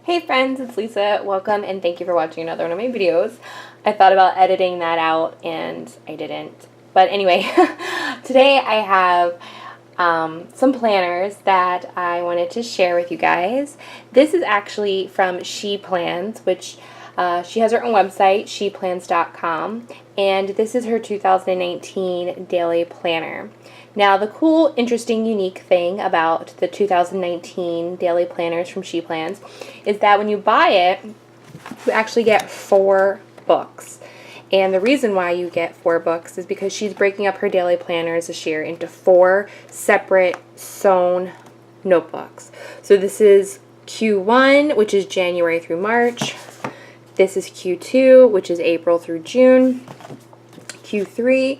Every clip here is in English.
Hey friends, it's Lisa. Welcome and thank you for watching another one of my videos. I thought about editing that out and I didn't. But anyway, today I have some planners that I wanted to share with you guys. This is actually from She Plans, which she has her own website, sheplans.com, and this is her 2019 daily planner. Now, the cool, interesting, unique thing about the 2019 daily planners from She Plans is that when you buy it, you actually get 4 books. And the reason why you get 4 books is because she's breaking up her daily planners this year into 4 separate sewn notebooks. So this is Q1, which is January through March. This is Q2, which is April through June. Q3,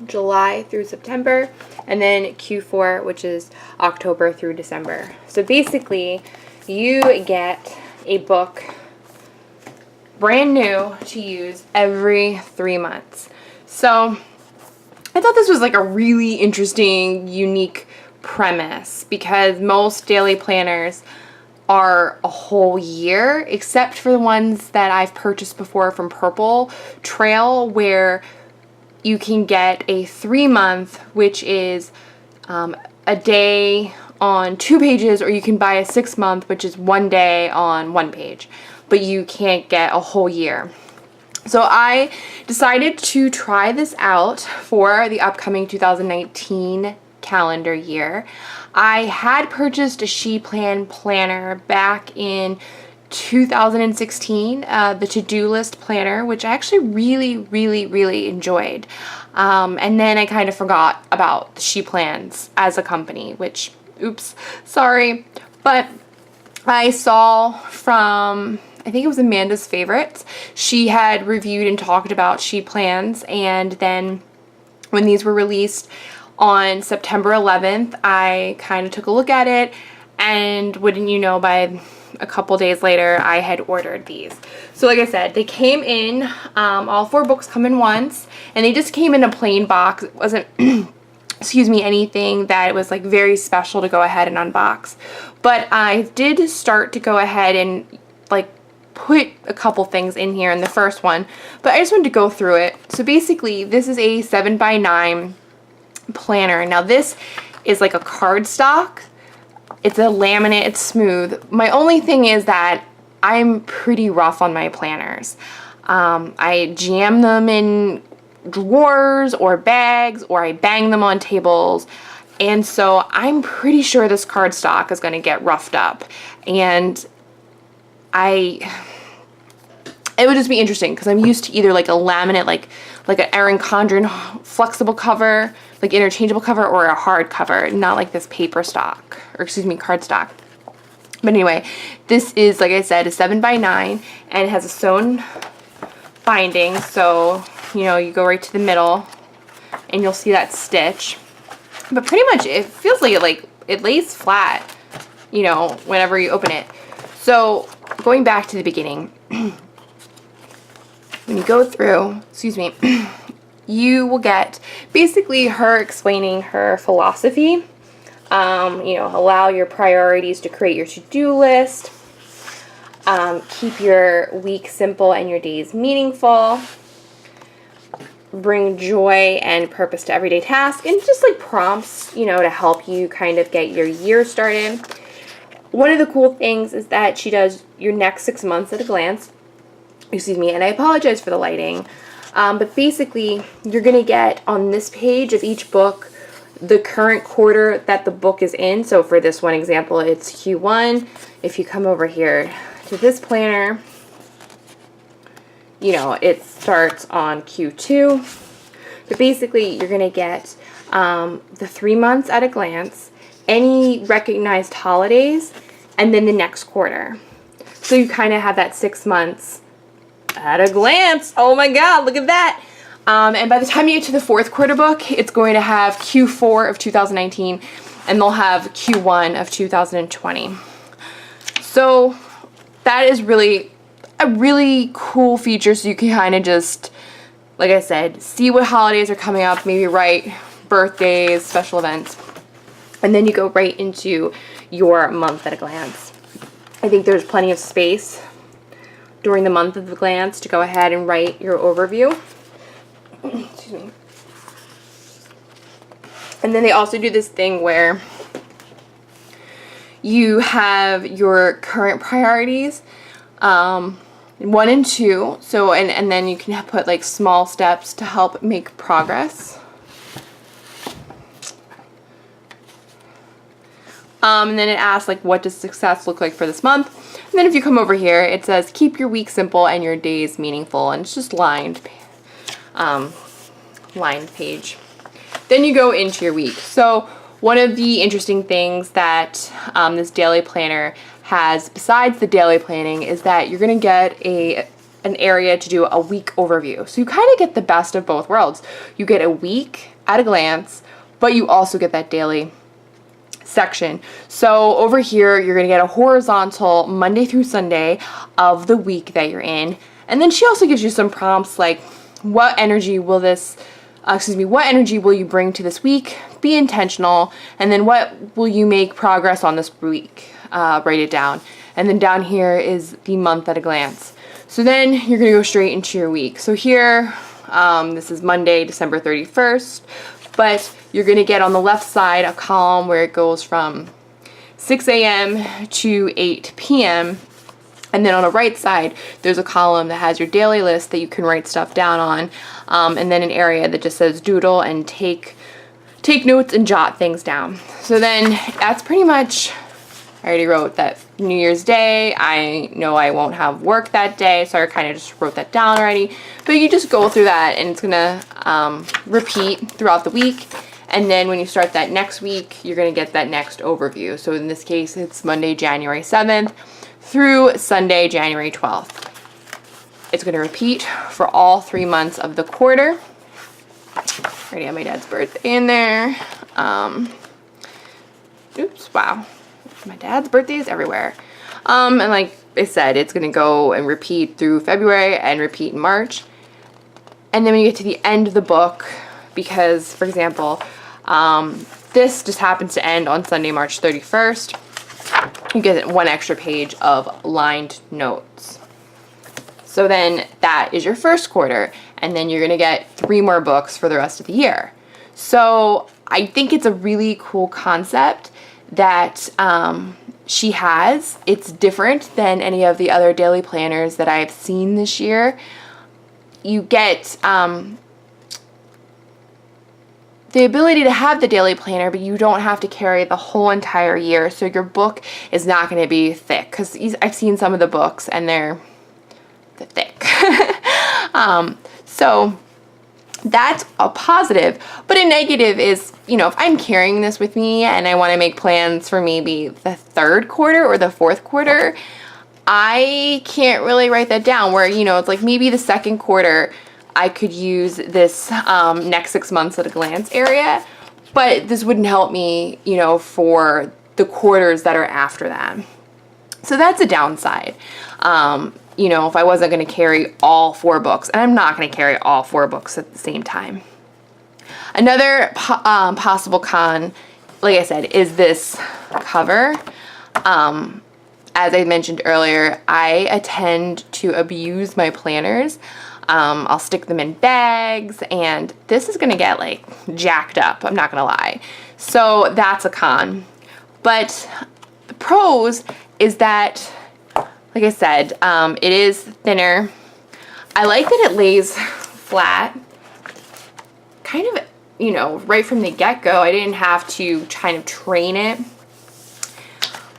July through September, and then Q4, which is October through December. So basically, you get a book brand new to use every 3 months. So I thought this was like a really interesting, unique premise because most daily planners are a whole year, except for the ones that I've purchased before from Purple Trail, where you can get a 3-month, which is a day on 2 pages, or you can buy a 6-month, which is 1 day on 1 page, but you can't get a whole year. So I decided to try this out for the upcoming 2019 calendar year. I had purchased a She Plan planner back in 2016, the to-do list planner, which I actually really enjoyed. And then I kind of forgot about She Plans as a company, which, oops, sorry. But I saw from, I think it was Amanda's Favorites, she had reviewed and talked about She Plans, and then when these were released on September 11th, I kind of took a look at it, and wouldn't you know, by a couple days later, I had ordered these. So like I said, they came in, all 4 books come in once, and they just came in a plain box. It wasn't, excuse me, anything that was like very special to go ahead and unbox. But I did start to go ahead and like put a couple things in here in the first one, but I just wanted to go through it. So basically, this is a 7x9 planner. Now this is like a cardstock. It's a laminate, it's smooth. My only thing is that I'm pretty rough on my planners. I jam them in drawers or bags, or I bang them on tables. And so I'm pretty sure this cardstock is going to get roughed up. And it would just be interesting because I'm used to either like a laminate, like an Erin Condren flexible cover, like interchangeable cover, or a hard cover, not like this paper stock, or excuse me, cardstock. But anyway, this is, like I said, a 7x9, and it has a sewn binding, so you know, you go right to the middle and you'll see that stitch. But pretty much it feels like it lays flat, you know, whenever you open it. So going back to the beginning, when you go through, excuse me, you will get basically her explaining her philosophy. You know, allow your priorities to create your to-do list. Keep your week simple and your days meaningful. Bring joy and purpose to everyday tasks, and just like prompts, you know, to help you kind of get your year started. One of the cool things is that she does your next 6 months at a glance. Excuse me, and I apologize for the lighting. But basically, you're going to get on this page of each book the current quarter that the book is in. So for this one example, it's Q1. If you come over here to this planner, you know, it starts on Q2. But basically, you're going to get the 3 months at a glance, any recognized holidays, and then the next quarter. So you kind of have that 6 months at a glance. Oh my God, look at that. And by the time you get to the 4th quarter book, it's going to have Q4 of 2019, and they'll have Q1 of 2020. So that is really a really cool feature, so you can kind of just, like I said, see what holidays are coming up, maybe write birthdays, special events, and then you go right into your month at a glance. I think there's plenty of space during the month of the glance to go ahead and write your overview. Excuse me. And then they also do this thing where you have your current priorities, 1 and 2. So, and then you can put like small steps to help make progress. And then it asks like, what does success look like for this month? And then if you come over here, it says keep your week simple and your days meaningful, and it's just lined page. Then you go into your week. So one of the interesting things that this daily planner has, besides the daily planning, is that you're going to get an area to do a week overview. So you kind of get the best of both worlds. You get a week at a glance, but you also get that daily section. So over here, you're going to get a horizontal Monday through Sunday of the week that you're in. And then she also gives you some prompts like, what energy will you bring to this week? Be intentional. And then what will you make progress on this week? Write it down. And then down here is the month at a glance. So then you're going to go straight into your week. So here, this is Monday, December 31st. But you're going to get on the left side a column where it goes from 6 a.m. to 8 p.m. And then on the right side, there's a column that has your daily list that you can write stuff down on. And then an area that just says doodle and take notes and jot things down. So then that's pretty much, I already wrote that New Year's Day. I know I won't have work that day, so I kind of just wrote that down already. But you just go through that, and it's going to repeat throughout the week. And then when you start that next week, you're going to get that next overview. So in this case, it's Monday, January 7th through Sunday, January 12th. It's going to repeat for all 3 months of the quarter. Already have my dad's birthday in there. Oops, wow. My dad's birthday is everywhere. And like I said, it's going to go and repeat through February and repeat in March. And then when you get to the end of the book, because, for example, this just happens to end on Sunday, March 31st, you get 1 extra page of lined notes. So then that is your first quarter, and then you're going to get 3 more books for the rest of the year. So I think it's a really cool concept that she has. It's different than any of the other daily planners that I've seen this year. You get the ability to have the daily planner, but you don't have to carry the whole entire year. So your book is not going to be thick, because I've seen some of the books and they're thick. So that's a positive, but a negative is, you know, if I'm carrying this with me and I want to make plans for maybe the 3rd quarter or the 4th quarter, I can't really write that down, where, you know, it's like maybe the 2nd quarter I could use this next 6 months at a glance area, but this wouldn't help me, you know, for the quarters that are after that. So that's a downside. You know, if I wasn't going to carry all 4 books, and I'm not going to carry all 4 books at the same time. Another possible con, like I said, is this cover. As I mentioned earlier, I tend to abuse my planners. I'll stick them in bags, and this is going to get like jacked up, I'm not going to lie. So that's a con. But the pros is that, like I said, it is thinner. I like that it lays flat, kind of, you know, right from the get-go. I didn't have to kind of train it.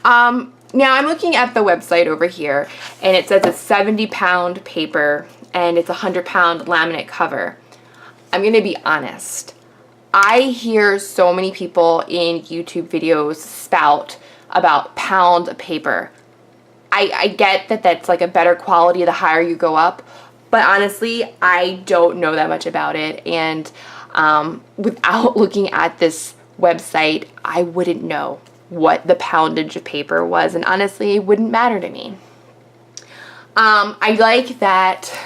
Now I'm looking at the website over here, and it says it's 70-pound paper and it's a 100-pound laminate cover. I'm gonna be honest. I hear so many people in YouTube videos spout about pound paper. I get that that's like a better quality the higher you go up, but honestly, I don't know that much about it, and without looking at this website, I wouldn't know what the poundage of paper was, and honestly, it wouldn't matter to me. I like that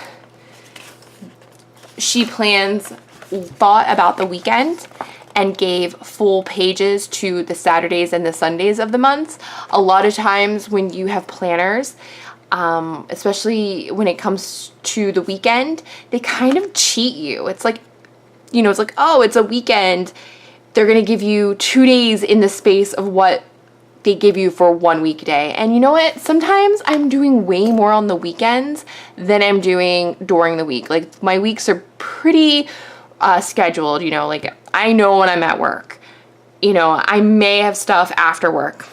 she thought about the weekend, and gave full pages to the Saturdays and the Sundays of the months. A lot of times when you have planners, especially when it comes to the weekend, they kind of cheat you. It's like, you know, it's like, oh, it's a weekend. They're going to give you 2 days in the space of what they give you for 1 weekday. And you know what? Sometimes I'm doing way more on the weekends than I'm doing during the week. Like, my weeks are pretty scheduled, you know, like I know when I'm at work. You know, I may have stuff after work.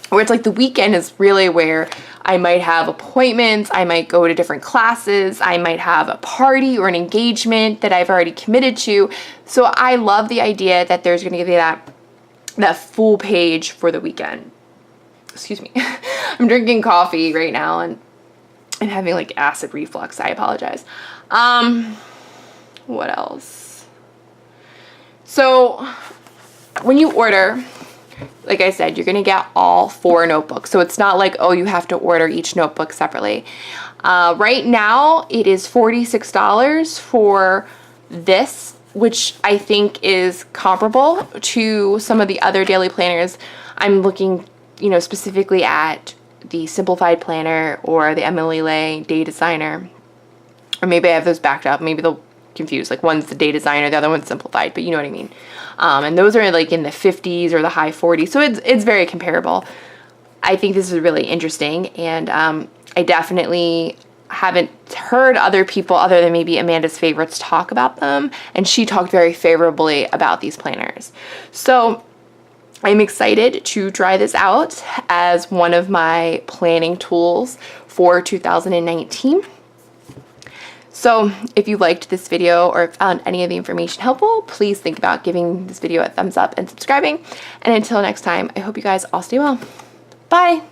Where it's like the weekend is really where I might have appointments, I might go to different classes, I might have a party or an engagement that I've already committed to. So I love the idea that there's going to give you that full page for the weekend. Excuse me. I'm drinking coffee right now and I'm having like acid reflux. I apologize. What else? So when you order, like I said, you're going to get all 4 notebooks. So it's not like, oh, you have to order each notebook separately. Right now, it is $46 for this, which I think is comparable to some of the other daily planners. I'm looking, you know, specifically at the Simplified Planner or the Emily Ley Day Designer. Or maybe I have those backed up. Maybe they'll confuse. Like, one's the Day Designer, the other one's Simplified, but you know what I mean. And those are like in the 50s or the high 40s. So it's very comparable. I think this is really interesting. And I definitely haven't heard other people other than maybe Amanda's Favorites talk about them. And she talked very favorably about these planners. So I'm excited to try this out as one of my planning tools for 2019. So if you liked this video or found any of the information helpful, please think about giving this video a thumbs up and subscribing. And until next time, I hope you guys all stay well. Bye!